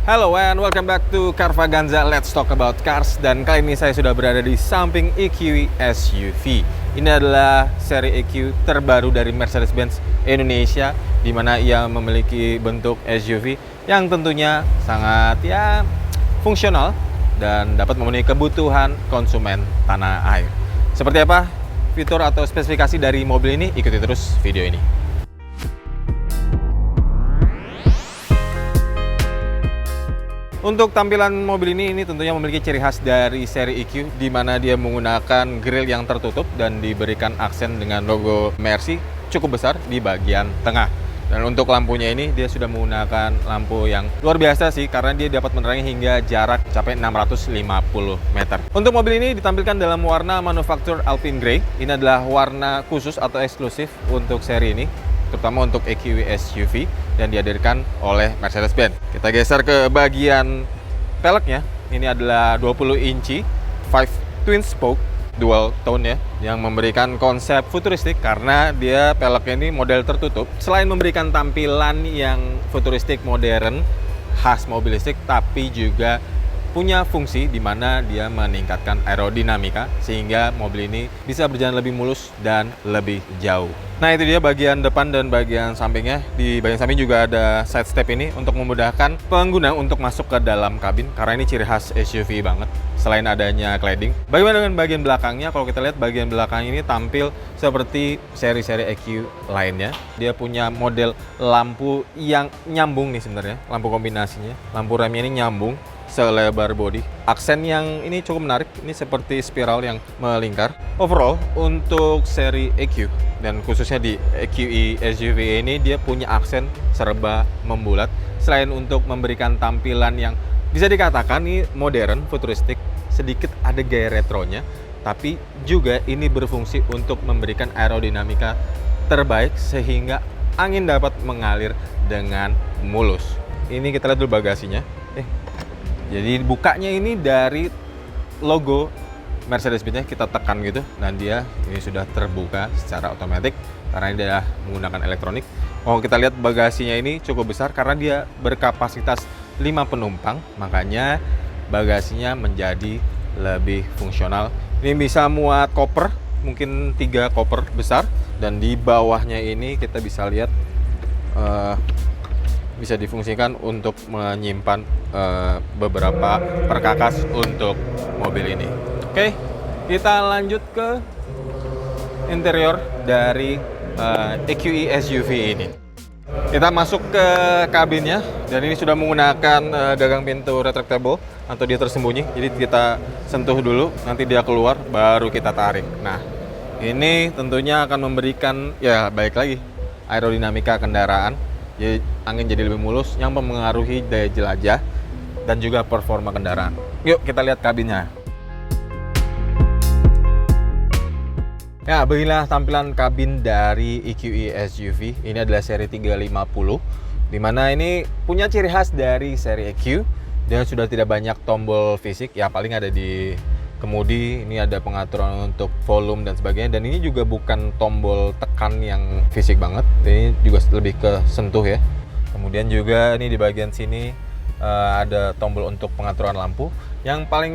Hello and welcome back to Carvaganza. Let's talk about cars. Dan kali ini saya sudah berada di samping EQE SUV. Ini adalah seri EQ terbaru dari Mercedes-Benz Indonesia, di mana ia memiliki bentuk SUV yang tentunya sangat fungsional dan dapat memenuhi kebutuhan konsumen tanah air. Seperti apa fitur atau spesifikasi dari mobil ini? Ikuti terus video ini. Untuk tampilan mobil ini tentunya memiliki ciri khas dari seri EQ, di mana dia menggunakan grill yang tertutup dan diberikan aksen dengan logo Mercy cukup besar di bagian tengah. Dan untuk lampunya ini dia sudah menggunakan lampu yang luar biasa sih, karena dia dapat menerangi hingga jarak mencapai 650 meter. Untuk mobil ini ditampilkan dalam warna Manufactured Alpine Grey. Ini adalah warna khusus atau eksklusif untuk seri ini, terutama untuk EQE SUV, dan dihadirkan oleh Mercedes-Benz. Kita geser ke bagian peleknya. Ini adalah 20 inci 5 twin spoke dual tone ya, yang memberikan konsep futuristik karena dia peleknya ini model tertutup. Selain memberikan tampilan yang futuristik modern khas mobil listrik, tapi juga punya fungsi di mana dia meningkatkan aerodinamika sehingga mobil ini bisa berjalan lebih mulus dan lebih jauh. Nah, itu dia bagian depan dan bagian sampingnya. Di bagian samping juga ada side step ini untuk memudahkan pengguna untuk masuk ke dalam kabin, karena ini ciri khas SUV banget selain adanya cladding. Bagaimana dengan bagian belakangnya? Kalau kita lihat bagian belakang ini tampil seperti seri-seri EQ lainnya. Dia punya model lampu yang nyambung nih sebenarnya, lampu kombinasinya. Lampu remnya ini nyambung selebar body. Aksen yang ini cukup menarik, ini seperti spiral yang melingkar. Overall untuk seri EQ dan khususnya di EQE SUV ini, dia punya aksen serba membulat. Selain untuk memberikan tampilan yang bisa dikatakan ini modern, futuristik, sedikit ada gaya retronya, tapi juga ini berfungsi untuk memberikan aerodinamika terbaik sehingga angin dapat mengalir dengan mulus. Ini kita lihat dulu bagasinya. Jadi bukanya ini dari logo Mercedes-Benz-nya kita tekan gitu, dan dia ini sudah terbuka secara otomatis karena ini adalah menggunakan elektronik. Kalau kita lihat bagasinya ini cukup besar karena dia berkapasitas 5 penumpang, makanya bagasinya menjadi lebih fungsional. Ini bisa muat koper, mungkin 3 koper besar, dan di bawahnya ini kita bisa lihat bisa difungsikan untuk menyimpan beberapa perkakas untuk mobil ini. Oke, kita lanjut ke interior dari EQE SUV ini. Kita masuk ke kabinnya, dan ini sudah menggunakan gagang pintu retractable atau dia tersembunyi. Jadi kita sentuh dulu, nanti dia keluar, baru kita tarik. Nah, ini tentunya akan memberikan, balik lagi, aerodinamika kendaraan. Jadi angin jadi lebih mulus, yang mempengaruhi daya jelajah dan juga performa kendaraan. Yuk kita lihat kabinnya. Ya, beginilah tampilan kabin dari EQE SUV. Ini adalah seri 350, dimana ini punya ciri khas dari seri EQ. Dia sudah tidak banyak tombol fisik, ya paling ada di kemudi. Ini ada pengaturan untuk volume dan sebagainya, dan ini juga bukan tombol tekan yang fisik banget, ini juga lebih ke sentuh ya. Kemudian juga ini di bagian sini ada tombol untuk pengaturan lampu. Yang paling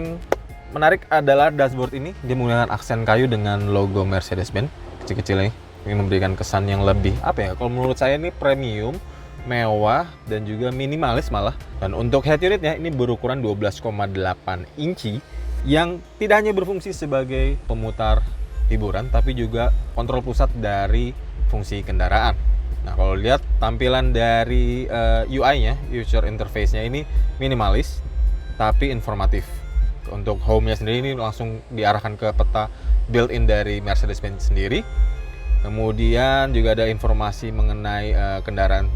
menarik adalah dashboard ini, dia menggunakan aksen kayu dengan logo Mercedes-Benz kecil-kecil ini memberikan kesan yang lebih kalau menurut saya ini premium, mewah, dan juga minimalis malah. Dan untuk head unitnya ini berukuran 12,8 inci yang tidak hanya berfungsi sebagai pemutar hiburan, tapi juga kontrol pusat dari fungsi kendaraan. Nah, kalau lihat tampilan dari UI-nya, user interface-nya ini minimalis tapi informatif. Untuk home-nya sendiri ini langsung diarahkan ke peta built-in dari Mercedes-Benz sendiri. Kemudian juga ada informasi mengenai kendaraan.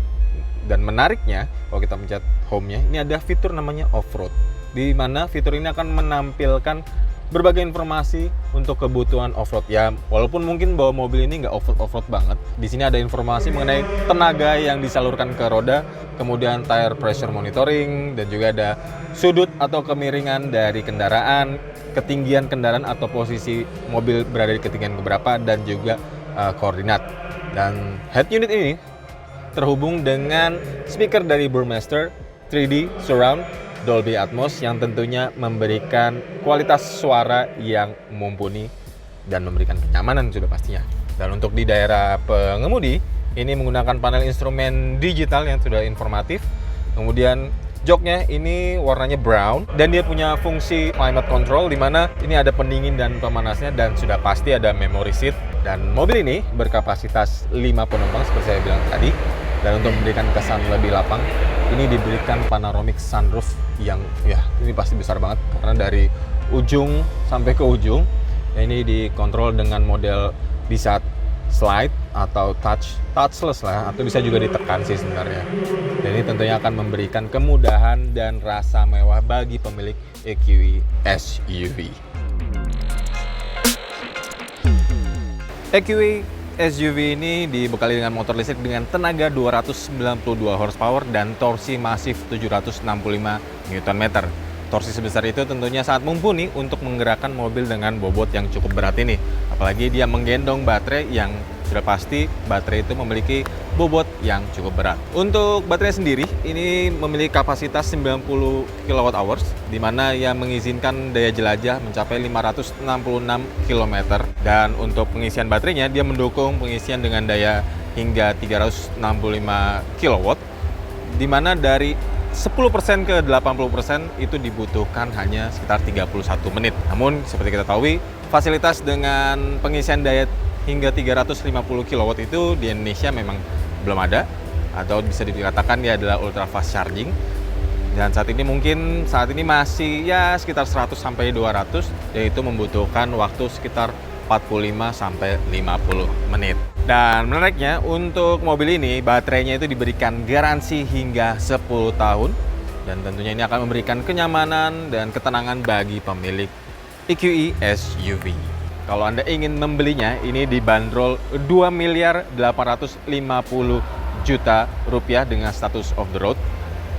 Dan menariknya, kalau kita pencet home-nya, ini ada fitur namanya off-road, di mana fitur ini akan menampilkan berbagai informasi untuk kebutuhan off-road. Ya, walaupun mungkin bawa mobil ini nggak off-road banget, di sini ada informasi mengenai tenaga yang disalurkan ke roda, kemudian tire pressure monitoring, dan juga ada sudut atau kemiringan dari kendaraan, ketinggian kendaraan atau posisi mobil berada di ketinggian keberapa, dan juga koordinat. Dan head unit ini terhubung dengan speaker dari Burmester 3D Surround Dolby Atmos yang tentunya memberikan kualitas suara yang mumpuni dan memberikan kenyamanan sudah pastinya. Dan untuk di daerah pengemudi, ini menggunakan panel instrumen digital yang sudah informatif. Kemudian joknya ini warnanya brown dan dia punya fungsi climate control di mana ini ada pendingin dan pemanasnya dan sudah pasti ada memory seat. Dan mobil ini berkapasitas 5 penumpang seperti saya bilang tadi. Dan untuk memberikan kesan lebih lapang, ini diberikan panoramic sunroof yang ya ini pasti besar banget karena dari ujung sampai ke ujung ini dikontrol dengan model bisa slide atau touchless lah, atau bisa juga ditekan sih sebenarnya. Dan ini tentunya akan memberikan kemudahan dan rasa mewah bagi pemilik EQE SUV. EQE SUV ini dibekali dengan motor listrik dengan tenaga 292 horsepower dan torsi masif 765 Nm. Torsi sebesar itu tentunya sangat mumpuni untuk menggerakkan mobil dengan bobot yang cukup berat ini. Apalagi dia menggendong baterai yang sudah pasti baterai itu memiliki bobot yang cukup berat. Untuk baterai sendiri ini memiliki kapasitas 90 kWh di mana ia mengizinkan daya jelajah mencapai 566 km. Dan untuk pengisian baterainya dia mendukung pengisian dengan daya hingga 365 kW di mana dari 10% ke 80% itu dibutuhkan hanya sekitar 31 menit. Namun seperti kita tahu, fasilitas dengan pengisian daya hingga 350 kW itu di Indonesia memang belum ada, atau bisa dikatakan dia adalah ultra fast charging. Dan saat ini masih ya sekitar 100 sampai 200, yaitu membutuhkan waktu sekitar 45 sampai 50 menit. Dan menariknya untuk mobil ini baterainya itu diberikan garansi hingga 10 tahun dan tentunya ini akan memberikan kenyamanan dan ketenangan bagi pemilik EQE SUV. Kalau Anda ingin membelinya ini dibanderol 2.850 juta rupiah dengan status off the road.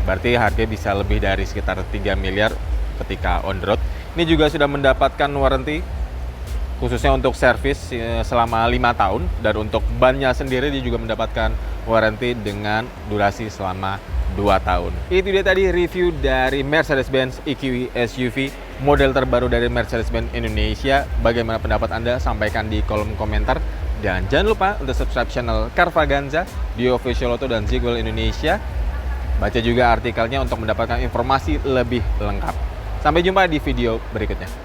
Berarti harga bisa lebih dari sekitar 3 miliar ketika on the road. Ini juga sudah mendapatkan warranty khususnya untuk servis selama 5 tahun, dan untuk bannya sendiri dia juga mendapatkan warranty dengan durasi selama 2 tahun. Itu dia tadi review dari Mercedes-Benz EQE SUV model terbaru dari Mercedes-Benz Indonesia. Bagaimana pendapat Anda? Sampaikan di kolom komentar. Dan jangan lupa untuk subscribe channel Carvaganza, Dio Official Auto dan Zigwell Indonesia. Baca juga artikelnya untuk mendapatkan informasi lebih lengkap. Sampai jumpa di video berikutnya.